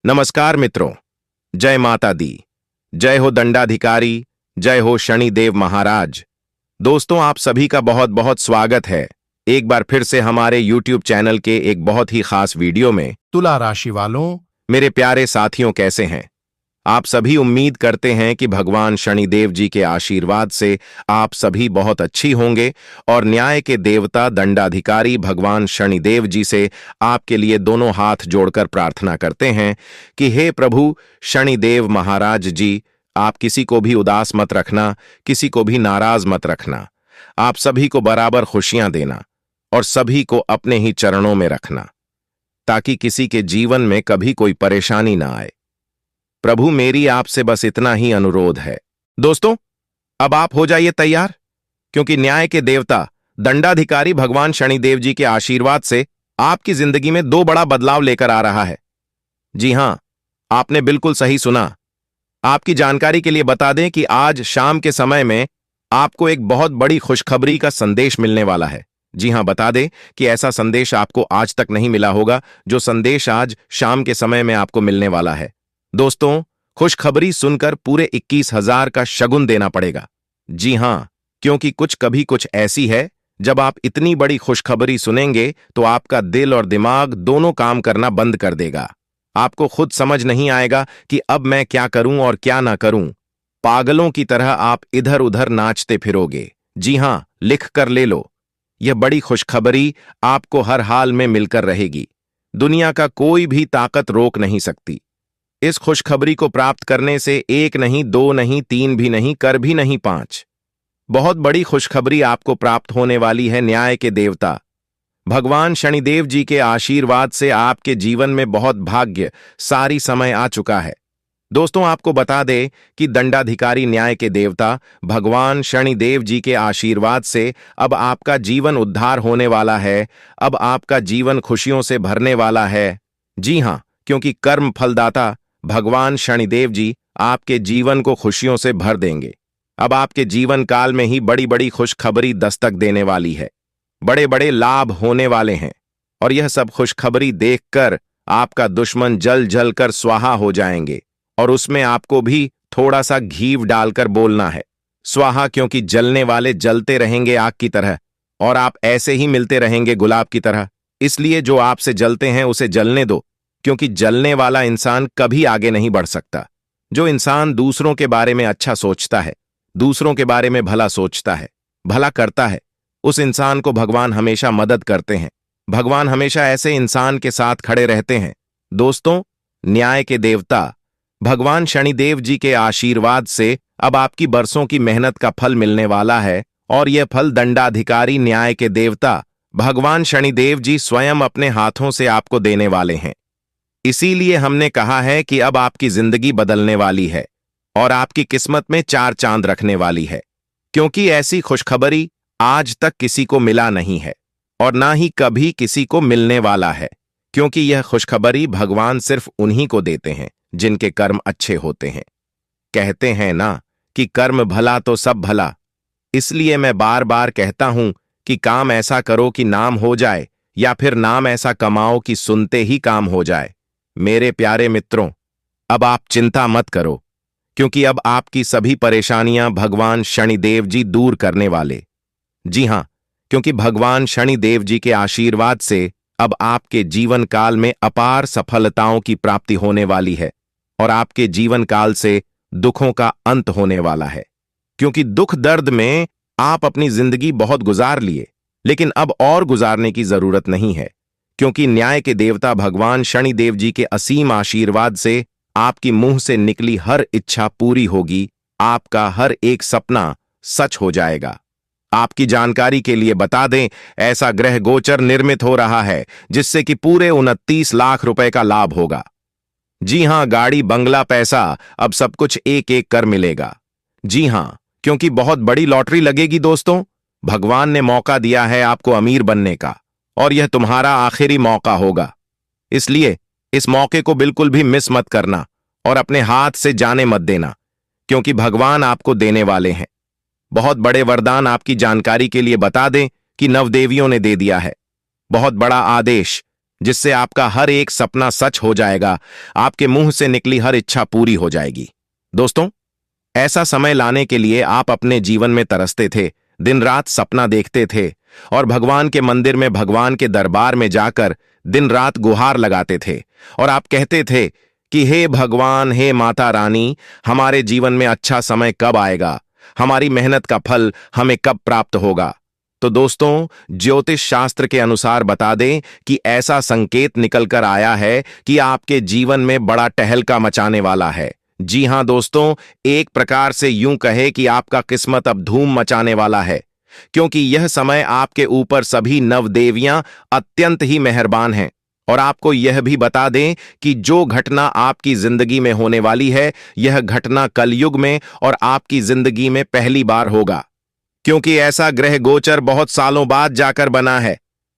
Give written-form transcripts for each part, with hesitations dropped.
नमस्कार मित्रों। जय माता दी। जय हो दंडाधिकारी। जय हो शनिदेव महाराज। दोस्तों, आप सभी का बहुत बहुत स्वागत है एक बार फिर से हमारे YouTube चैनल के एक बहुत ही खास वीडियो में। तुला राशि वालों, मेरे प्यारे साथियों, कैसे हैं आप सभी? उम्मीद करते हैं कि भगवान शनिदेव जी के आशीर्वाद से आप सभी बहुत अच्छी होंगे और न्याय के देवता दंडाधिकारी भगवान शनिदेव जी से आपके लिए दोनों हाथ जोड़कर प्रार्थना करते हैं कि हे प्रभु शनिदेव महाराज जी, आप किसी को भी उदास मत रखना, किसी को भी नाराज मत रखना। आप सभी को बराबर खुशियां देना और सभी को अपने ही चरणों में रखना, ताकि किसी के जीवन में कभी कोई परेशानी ना आए। प्रभु, मेरी आपसे बस इतना ही अनुरोध है। दोस्तों, अब आप हो जाइए तैयार, क्योंकि न्याय के देवता दंडाधिकारी भगवान शनिदेव जी के आशीर्वाद से आपकी जिंदगी में दो बड़ा बदलाव लेकर आ रहा है। जी हां, आपने बिल्कुल सही सुना। आपकी जानकारी के लिए बता दें कि आज शाम के समय में आपको एक बहुत बड़ी खुशखबरी का संदेश मिलने वाला है। जी हां, बता दें कि ऐसा संदेश आपको आज तक नहीं मिला होगा, जो संदेश आज शाम के समय में आपको मिलने वाला है। दोस्तों, खुशखबरी सुनकर पूरे 21,000 का शगुन देना पड़ेगा। जी हां, क्योंकि कभी कुछ ऐसी है, जब आप इतनी बड़ी खुशखबरी सुनेंगे तो आपका दिल और दिमाग दोनों काम करना बंद कर देगा। आपको खुद समझ नहीं आएगा कि अब मैं क्या करूं और क्या ना करूं। पागलों की तरह आप इधर उधर नाचते फिरोगे। जी हां, लिख कर ले लो। यह बड़ी खुशखबरी आपको हर हाल में मिलकर रहेगी। दुनिया का कोई भी ताकत रोक नहीं सकती। इस खुशखबरी को प्राप्त करने से एक नहीं, दो नहीं, तीन भी नहीं, कर भी नहीं, 5 बहुत बड़ी खुशखबरी आपको प्राप्त होने वाली है। न्याय के देवता भगवान शनिदेव जी के आशीर्वाद से आपके जीवन में बहुत भाग्य सारी समय आ चुका है। दोस्तों, आपको बता दें कि दंडाधिकारी न्याय के देवता भगवान शनिदेव जी के आशीर्वाद से अब आपका जीवन उद्धार होने वाला है। अब आपका जीवन खुशियों से भरने वाला है। जी हां, क्योंकि कर्म फलदाता भगवान शनिदेव जी आपके जीवन को खुशियों से भर देंगे। अब आपके जीवन काल में ही बड़ी बड़ी खुशखबरी दस्तक देने वाली है। बड़े बड़े लाभ होने वाले हैं और यह सब खुशखबरी देखकर आपका दुश्मन जल जल कर स्वाहा हो जाएंगे। और उसमें आपको भी थोड़ा सा घी डालकर बोलना है स्वाहा, क्योंकि जलने वाले जलते रहेंगे आग की तरह और आप ऐसे ही मिलते रहेंगे गुलाब की तरह। इसलिए जो आपसे जलते हैं उसे जलने दो, क्योंकि जलने वाला इंसान कभी आगे नहीं बढ़ सकता। जो इंसान दूसरों के बारे में अच्छा सोचता है, दूसरों के बारे में भला सोचता है, भला करता है, उस इंसान को भगवान हमेशा मदद करते हैं। भगवान हमेशा ऐसे इंसान के साथ खड़े रहते हैं। दोस्तों, न्याय के देवता भगवान शनिदेव जी के आशीर्वाद से अब आपकी बरसों की मेहनत का फल मिलने वाला है और यह फल दंडाधिकारी न्याय के देवता भगवान शनिदेव जी स्वयं अपने हाथों से आपको देने वाले हैं। इसीलिए हमने कहा है कि अब आपकी जिंदगी बदलने वाली है और आपकी किस्मत में 4 चांद रखने वाली है, क्योंकि ऐसी खुशखबरी आज तक किसी को मिला नहीं है और ना ही कभी किसी को मिलने वाला है। क्योंकि यह खुशखबरी भगवान सिर्फ उन्हीं को देते हैं जिनके कर्म अच्छे होते हैं। कहते हैं ना कि कर्म भला तो सब भला। इसलिए मैं बार बार कहता हूं कि काम ऐसा करो कि नाम हो जाए, या फिर नाम ऐसा कमाओ कि सुनते ही काम हो जाए। मेरे प्यारे मित्रों, अब आप चिंता मत करो, क्योंकि अब आपकी सभी परेशानियां भगवान शनिदेव जी दूर करने वाले। जी हां, क्योंकि भगवान शनिदेव जी के आशीर्वाद से अब आपके जीवन काल में अपार सफलताओं की प्राप्ति होने वाली है और आपके जीवन काल से दुखों का अंत होने वाला है। क्योंकि दुख दर्द में आप अपनी जिंदगी बहुत गुजार लिए, लेकिन अब और गुजारने की जरूरत नहीं है, क्योंकि न्याय के देवता भगवान शनिदेव जी के असीम आशीर्वाद से आपकी मुंह से निकली हर इच्छा पूरी होगी। आपका हर एक सपना सच हो जाएगा। आपकी जानकारी के लिए बता दें, ऐसा ग्रह गोचर निर्मित हो रहा है जिससे कि पूरे 29 लाख रुपए का लाभ होगा। जी हां, गाड़ी, बंगला, पैसा, अब सब कुछ एक एक कर मिलेगा। जी हां, क्योंकि बहुत बड़ी लॉटरी लगेगी। दोस्तों, भगवान ने मौका दिया है आपको अमीर बनने का और यह तुम्हारा आखिरी मौका होगा। इसलिए इस मौके को बिल्कुल भी मिस मत करना और अपने हाथ से जाने मत देना, क्योंकि भगवान आपको देने वाले हैं बहुत बड़े वरदान। आपकी जानकारी के लिए बता दें कि नवदेवियों ने दे दिया है बहुत बड़ा आदेश जिससे आपका हर एक सपना सच हो जाएगा, आपके मुंह से निकली हर इच्छा पूरी हो जाएगी। दोस्तों, ऐसा समय लाने के लिए आप अपने जीवन में तरसते थे, दिन रात सपना देखते थे और भगवान के मंदिर में, भगवान के दरबार में जाकर दिन रात गुहार लगाते थे और आप कहते थे कि हे भगवान, हे माता रानी, हमारे जीवन में अच्छा समय कब आएगा, हमारी मेहनत का फल हमें कब प्राप्त होगा। तो दोस्तों, ज्योतिष शास्त्र के अनुसार बता दें कि ऐसा संकेत निकल कर आया है कि आपके जीवन में बड़ा टहलका मचाने वाला है। जी हां दोस्तों, एक प्रकार से यूं कहे कि आपका किस्मत अब धूम मचाने वाला है, क्योंकि यह समय आपके ऊपर सभी नवदेवियां अत्यंत ही मेहरबान हैं। और आपको यह भी बता दें कि जो घटना आपकी जिंदगी में होने वाली है, यह घटना कलयुग में और आपकी जिंदगी में पहली बार होगा, क्योंकि ऐसा ग्रह गोचर बहुत सालों बाद जाकर बना है।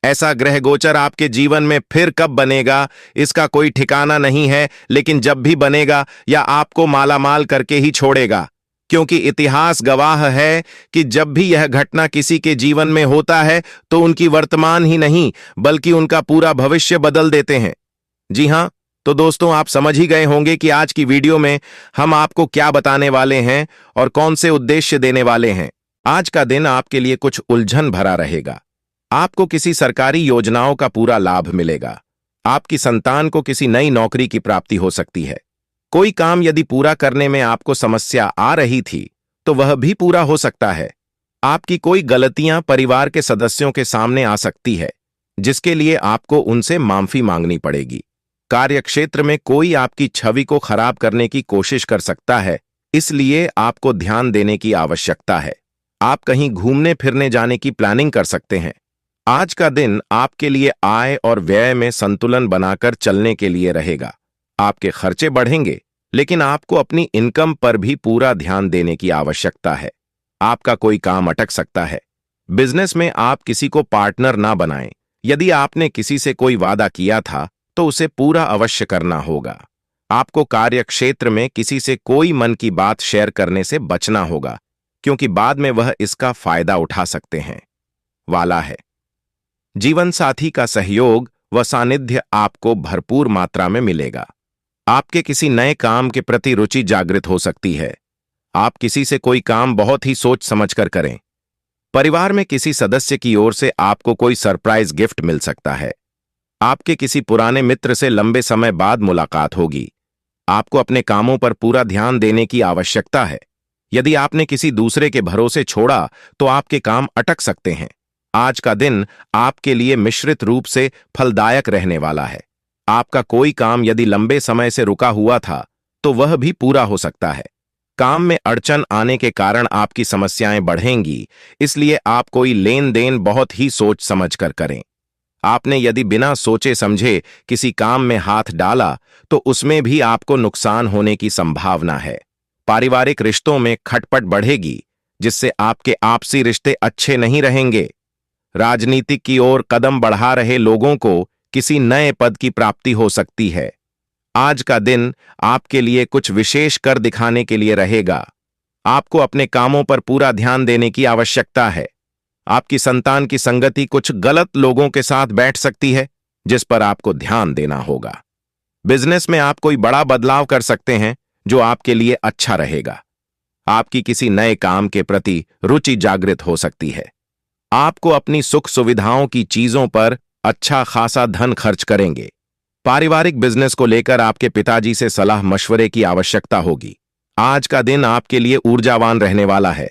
ऐसा ग्रह गोचर आपके जीवन में फिर कब बनेगा, इसका कोई ठिकाना नहीं है, लेकिन जब भी बनेगा या आपको मालामाल करके ही छोड़ेगा, क्योंकि इतिहास गवाह है कि जब भी यह घटना किसी के जीवन में होता है तो उनकी वर्तमान ही नहीं बल्कि उनका पूरा भविष्य बदल देते हैं। जी हां, तो दोस्तों, आप समझ ही गए होंगे कि आज की वीडियो में हम आपको क्या बताने वाले हैं और कौन से उद्देश्य देने वाले हैं। आज का दिन आपके लिए कुछ उलझन भरा रहेगा। आपको किसी सरकारी योजनाओं का पूरा लाभ मिलेगा। आपकी संतान को किसी नई नौकरी की प्राप्ति हो सकती है। कोई काम यदि पूरा करने में आपको समस्या आ रही थी तो वह भी पूरा हो सकता है। आपकी कोई गलतियां परिवार के सदस्यों के सामने आ सकती है, जिसके लिए आपको उनसे माफी मांगनी पड़ेगी। कार्यक्षेत्र में कोई आपकी छवि को खराब करने की कोशिश कर सकता है, इसलिए आपको ध्यान देने की आवश्यकता है। आप कहीं घूमने फिरने जाने की प्लानिंग कर सकते हैं। आज का दिन आपके लिए आय और व्यय में संतुलन बनाकर चलने के लिए रहेगा। आपके खर्चे बढ़ेंगे, लेकिन आपको अपनी इनकम पर भी पूरा ध्यान देने की आवश्यकता है। आपका कोई काम अटक सकता है। बिजनेस में आप किसी को पार्टनर ना बनाएं। यदि आपने किसी से कोई वादा किया था तो उसे पूरा अवश्य करना होगा। आपको कार्यक्षेत्र में किसी से कोई मन की बात शेयर करने से बचना होगा, क्योंकि बाद में वह इसका फायदा उठा सकते हैं। वाला है, जीवन साथी का सहयोग व सानिध्य आपको भरपूर मात्रा में मिलेगा। आपके किसी नए काम के प्रति रुचि जागृत हो सकती है। आप किसी से कोई काम बहुत ही सोच समझकर करें। परिवार में किसी सदस्य की ओर से आपको कोई सरप्राइज गिफ्ट मिल सकता है। आपके किसी पुराने मित्र से लंबे समय बाद मुलाकात होगी। आपको अपने कामों पर पूरा ध्यान देने की आवश्यकता है। यदि आपने किसी दूसरे के भरोसे छोड़ा तो आपके काम अटक सकते हैं। आज का दिन आपके लिए मिश्रित रूप से फलदायक रहने वाला है। आपका कोई काम यदि लंबे समय से रुका हुआ था तो वह भी पूरा हो सकता है। काम में अड़चन आने के कारण आपकी समस्याएं बढ़ेंगी, इसलिए आप कोई लेन देन बहुत ही सोच समझ कर करें। आपने यदि बिना सोचे समझे किसी काम में हाथ डाला तो उसमें भी आपको नुकसान होने की संभावना है। पारिवारिक रिश्तों में खटपट बढ़ेगी, जिससे आपके आपसी रिश्ते अच्छे नहीं रहेंगे। राजनीतिक की ओर कदम बढ़ा रहे लोगों को किसी नए पद की प्राप्ति हो सकती है। आज का दिन आपके लिए कुछ विशेष कर दिखाने के लिए रहेगा। आपको अपने कामों पर पूरा ध्यान देने की आवश्यकता है। आपकी संतान की संगति कुछ गलत लोगों के साथ बैठ सकती है, जिस पर आपको ध्यान देना होगा। बिजनेस में आप कोई बड़ा बदलाव कर सकते हैं, जो आपके लिए अच्छा रहेगा। आपकी किसी नए काम के प्रति रुचि जागृत हो सकती है। आपको अपनी सुख सुविधाओं की चीजों पर अच्छा खासा धन खर्च करेंगे। पारिवारिक बिजनेस को लेकर आपके पिताजी से सलाह मशवरे की आवश्यकता होगी। आज का दिन आपके लिए ऊर्जावान रहने वाला है।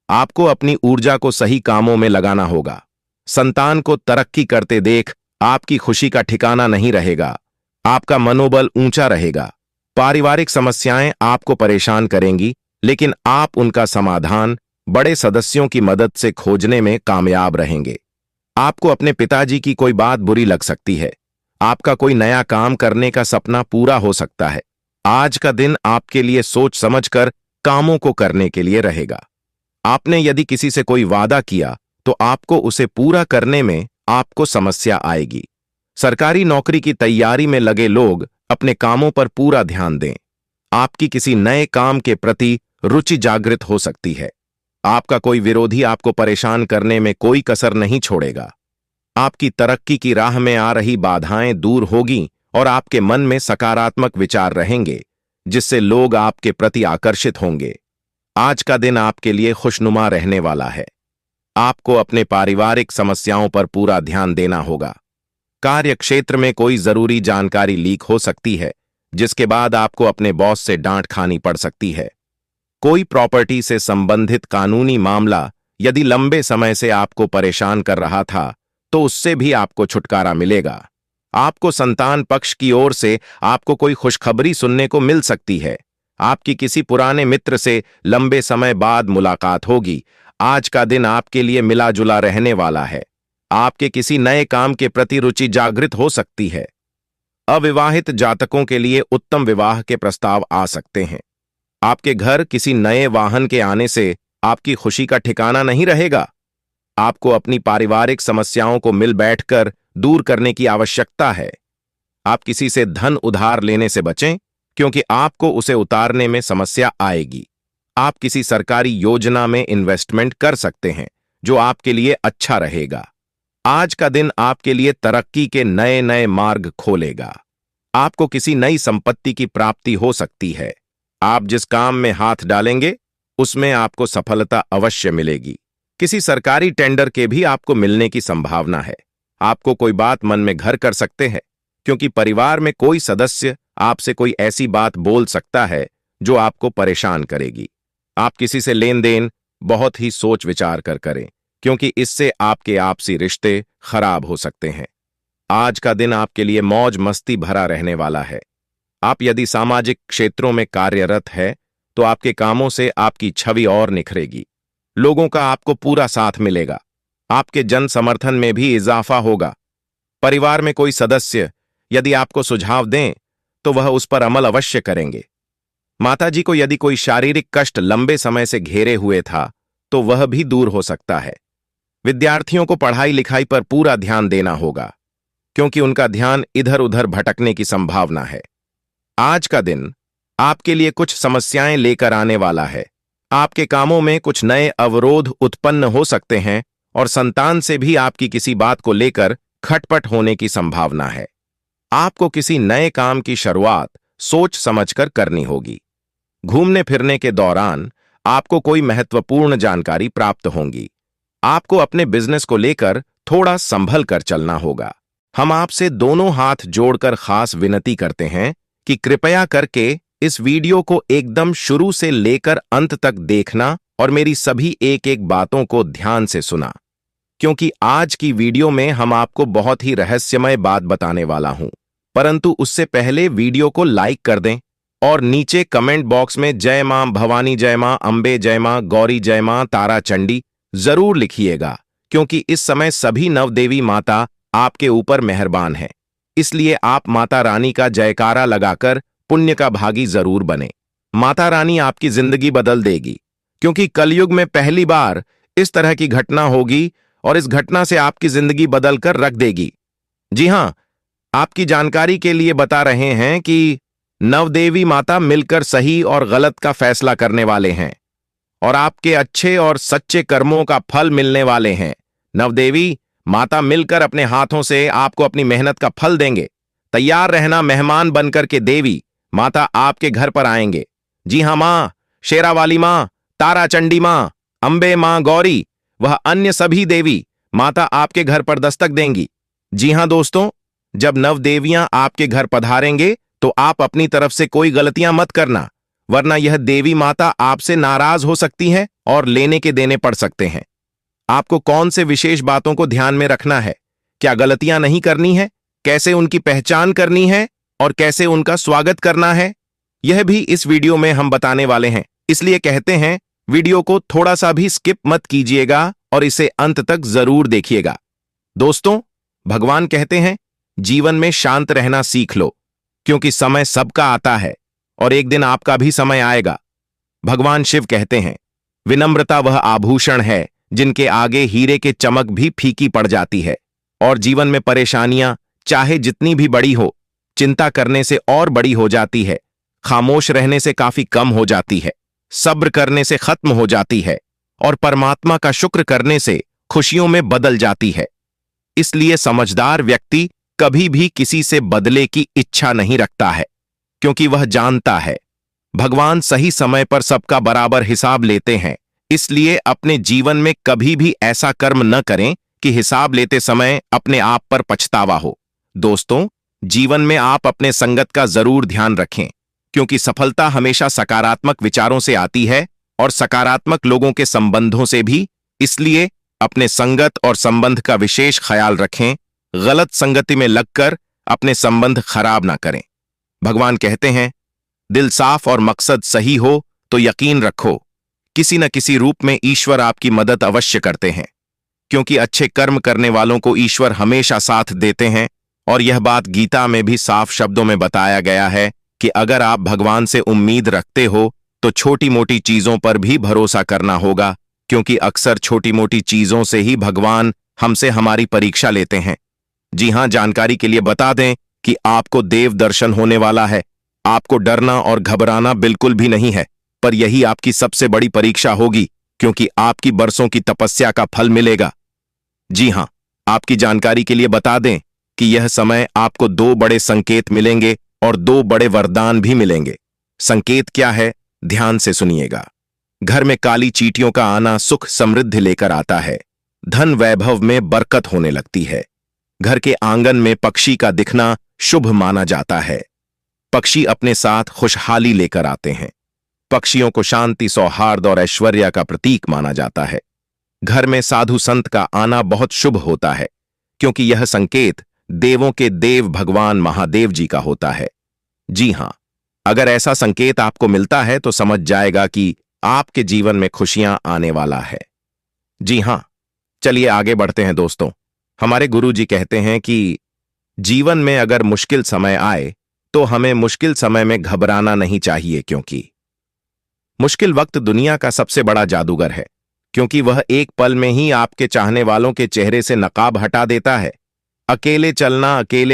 आपको अपनी ऊर्जा को सही कामों में लगाना होगा। संतान को तरक्की करते देख आपकी खुशी का ठिकाना नहीं रहेगा। आपका मनोबल ऊंचा रहेगा। पारिवारिक समस्याएं आपको परेशान करेंगी, लेकिन आप उनका समाधान बड़े सदस्यों की मदद से खोजने में कामयाब रहेंगे। आपको अपने पिताजी की कोई बात बुरी लग सकती है। आपका कोई नया काम करने का सपना पूरा हो सकता है। आज का दिन आपके लिए सोच समझकर कामों को करने के लिए रहेगा। आपने यदि किसी से कोई वादा किया तो आपको उसे पूरा करने में आपको समस्या आएगी। सरकारी नौकरी की तैयारी में लगे लोग अपने कामों पर पूरा ध्यान दें। आपकी किसी नए काम के प्रति रुचि जागृत हो सकती है। आपका कोई विरोधी आपको परेशान करने में कोई कसर नहीं छोड़ेगा। आपकी तरक्की की राह में आ रही बाधाएं दूर होगी और आपके मन में सकारात्मक विचार रहेंगे, जिससे लोग आपके प्रति आकर्षित होंगे। आज का दिन आपके लिए खुशनुमा रहने वाला है। आपको अपने पारिवारिक समस्याओं पर पूरा ध्यान देना होगा। कार्य क्षेत्र में कोई जरूरी जानकारी लीक हो सकती है, जिसके बाद आपको अपने बॉस से डांट खानी पड़ सकती है। कोई प्रॉपर्टी से संबंधित कानूनी मामला यदि लंबे समय से आपको परेशान कर रहा था, तो उससे भी आपको छुटकारा मिलेगा। आपको संतान पक्ष की ओर से आपको कोई खुशखबरी सुनने को मिल सकती है। आपकी किसी पुराने मित्र से लंबे समय बाद मुलाकात होगी। आज का दिन आपके लिए मिला जुला रहने वाला है। आपके किसी नए काम के प्रति रुचि जागृत हो सकती है। अविवाहित जातकों के लिए उत्तम विवाह के प्रस्ताव आ सकते हैं। आपके घर किसी नए वाहन के आने से आपकी खुशी का ठिकाना नहीं रहेगा। आपको अपनी पारिवारिक समस्याओं को मिल बैठकर दूर करने की आवश्यकता है। आप किसी से धन उधार लेने से बचें, क्योंकि आपको उसे उतारने में समस्या आएगी। आप किसी सरकारी योजना में इन्वेस्टमेंट कर सकते हैं, जो आपके लिए अच्छा रहेगा। आज का दिन आपके लिए तरक्की के नए नए मार्ग खोलेगा। आपको किसी नई संपत्ति की प्राप्ति हो सकती है। आप जिस काम में हाथ डालेंगे, उसमें आपको सफलता अवश्य मिलेगी। किसी सरकारी टेंडर के भी आपको मिलने की संभावना है। आपको कोई बात मन में घर कर सकते हैं, क्योंकि परिवार में कोई सदस्य आपसे कोई ऐसी बात बोल सकता है जो आपको परेशान करेगी। आप किसी से लेन देन बहुत ही सोच विचार कर करें, क्योंकि इससे आपके आपसी रिश्ते खराब हो सकते हैं। आज का दिन आपके लिए मौज मस्ती भरा रहने वाला है। आप यदि सामाजिक क्षेत्रों में कार्यरत है, तो आपके कामों से आपकी छवि और निखरेगी। लोगों का आपको पूरा साथ मिलेगा। आपके जन समर्थन में भी इजाफा होगा। परिवार में कोई सदस्य यदि आपको सुझाव दें, तो वह उस पर अमल अवश्य करेंगे। माताजी को यदि कोई शारीरिक कष्ट लंबे समय से घेरे हुए था, तो वह भी दूर हो सकता है। विद्यार्थियों को पढ़ाई लिखाई पर पूरा ध्यान देना होगा, क्योंकि उनका ध्यान इधर उधर भटकने की संभावना है। आज का दिन आपके लिए कुछ समस्याएं लेकर आने वाला है। आपके कामों में कुछ नए अवरोध उत्पन्न हो सकते हैं और संतान से भी आपकी किसी बात को लेकर खटपट होने की संभावना है। आपको किसी नए काम की शुरुआत सोच समझकर करनी होगी। घूमने फिरने के दौरान आपको कोई महत्वपूर्ण जानकारी प्राप्त होंगी। आपको अपने बिजनेस को लेकर थोड़ा संभल कर चलना होगा। हम आपसे दोनों हाथ जोड़कर खास विनती करते हैं कि कृपया करके इस वीडियो को एकदम शुरू से लेकर अंत तक देखना और मेरी सभी एक एक बातों को ध्यान से सुना, क्योंकि आज की वीडियो में हम आपको बहुत ही रहस्यमय बात बताने वाला हूं। परंतु उससे पहले वीडियो को लाइक कर दें और नीचे कमेंट बॉक्स में जय मां भवानी, जय मां अंबे, जय मां गौरी, जय मां तारा चंडी जरूर लिखिएगा, क्योंकि इस समय सभी नवदेवी माता आपके ऊपर मेहरबान हैं। इसलिए आप माता रानी का जयकारा लगाकर पुण्य का भागी जरूर बने। माता रानी आपकी जिंदगी बदल देगी, क्योंकि कलयुग में पहली बार इस तरह की घटना होगी और इस घटना से आपकी जिंदगी बदल कर रख देगी। जी हां, आपकी जानकारी के लिए बता रहे हैं कि नवदेवी माता मिलकर सही और गलत का फैसला करने वाले हैं और आपके अच्छे और सच्चे कर्मों का फल मिलने वाले हैं। नवदेवी माता मिलकर अपने हाथों से आपको अपनी मेहनत का फल देंगे। तैयार रहना, मेहमान बनकर के देवी माता आपके घर पर आएंगे। जी हां, मां शेरावाली मां, तारा चंडी मां, अंबे मां गौरी, वह अन्य सभी देवी माता आपके घर पर दस्तक देंगी। जी हां दोस्तों, जब नवदेवियां आपके घर पधारेंगे तो आप अपनी तरफ से कोई गलतियां मत करना, वरना यह देवी माता आपसे नाराज हो सकती हैं और लेने के देने पड़ सकते हैं। आपको कौन से विशेष बातों को ध्यान में रखना है, क्या गलतियां नहीं करनी है, कैसे उनकी पहचान करनी है और कैसे उनका स्वागत करना है, यह भी इस वीडियो में हम बताने वाले हैं। इसलिए कहते हैं वीडियो को थोड़ा सा भी स्किप मत कीजिएगा और इसे अंत तक जरूर देखिएगा। दोस्तों, भगवान कहते हैं जीवन में शांत रहना सीख लो, क्योंकि समय सबका आता है और एक दिन आपका भी समय आएगा। भगवान शिव कहते हैं विनम्रता वह आभूषण है जिनके आगे हीरे के चमक भी फीकी पड़ जाती है। और जीवन में परेशानियां चाहे जितनी भी बड़ी हो, चिंता करने से और बड़ी हो जाती है, खामोश रहने से काफी कम हो जाती है, सब्र करने से खत्म हो जाती है और परमात्मा का शुक्र करने से खुशियों में बदल जाती है। इसलिए समझदार व्यक्ति कभी भी किसी से बदले की इच्छा नहीं रखता है, क्योंकि वह जानता है भगवान सही समय पर सबका बराबर हिसाब लेते हैं। इसलिए अपने जीवन में कभी भी ऐसा कर्म न करें कि हिसाब लेते समय अपने आप पर पछतावा हो। दोस्तों, जीवन में आप अपने संगत का जरूर ध्यान रखें, क्योंकि सफलता हमेशा सकारात्मक विचारों से आती है और सकारात्मक लोगों के संबंधों से भी। इसलिए अपने संगत और संबंध का विशेष ख्याल रखें। गलत संगति में लगकर अपने संबंध खराब ना करें। भगवान कहते हैं, दिल साफ और मकसद सही हो तो यकीन रखो किसी न किसी रूप में ईश्वर आपकी मदद अवश्य करते हैं, क्योंकि अच्छे कर्म करने वालों को ईश्वर हमेशा साथ देते हैं। और यह बात गीता में भी साफ शब्दों में बताया गया है कि अगर आप भगवान से उम्मीद रखते हो तो छोटी मोटी चीजों पर भी भरोसा करना होगा, क्योंकि अक्सर छोटी मोटी चीजों से ही भगवान हमसे हमारी परीक्षा लेते हैं। जी हां, जानकारी के लिए बता दें कि आपको देव दर्शन होने वाला है। आपको डरना और घबराना बिल्कुल भी नहीं है, पर यही आपकी सबसे बड़ी परीक्षा होगी, क्योंकि आपकी बरसों की तपस्या का फल मिलेगा। जी हां, आपकी जानकारी के लिए बता दें कि यह समय आपको 2 बड़े संकेत मिलेंगे और 2 बड़े वरदान भी मिलेंगे। संकेत क्या है, ध्यान से सुनिएगा। घर में काली चींटियों का आना सुख समृद्धि लेकर आता है। धन वैभव में बरकत होने लगती है। घर के आंगन में पक्षी का दिखना शुभ माना जाता है। पक्षी अपने साथ खुशहाली लेकर आते हैं। पक्षियों को शांति, सौहार्द और ऐश्वर्य का प्रतीक माना जाता है। घर में साधु संत का आना बहुत शुभ होता है, क्योंकि यह संकेत देवों के देव भगवान महादेव जी का होता है। जी हां, अगर ऐसा संकेत आपको मिलता है तो समझ जाएगा कि आपके जीवन में खुशियां आने वाला है। जी हां, चलिए आगे बढ़ते हैं दोस्तों। हमारे गुरु जी कहते हैं कि जीवन में अगर मुश्किल समय आए तो हमें मुश्किल समय में घबराना नहीं चाहिए, क्योंकि मुश्किल वक्त दुनिया का सबसे बड़ा जादूगर है, क्योंकि वह एक पल में ही आपके चाहने वालों के चेहरे से नकाब हटा देता है। अकेले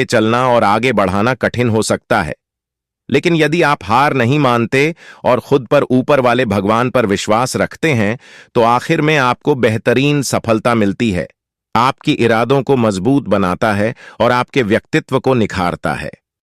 चलना और आगे बढ़ाना कठिन हो सकता है, लेकिन यदि आप हार नहीं मानते और खुद पर ऊपर वाले भगवान पर विश्वास रखते हैं तो आखिर में आपको बेहतरीन सफलता मिलती है। आपकी इरादों को मजबूत बनाता है और आपके व्यक्तित्व को निखारता है।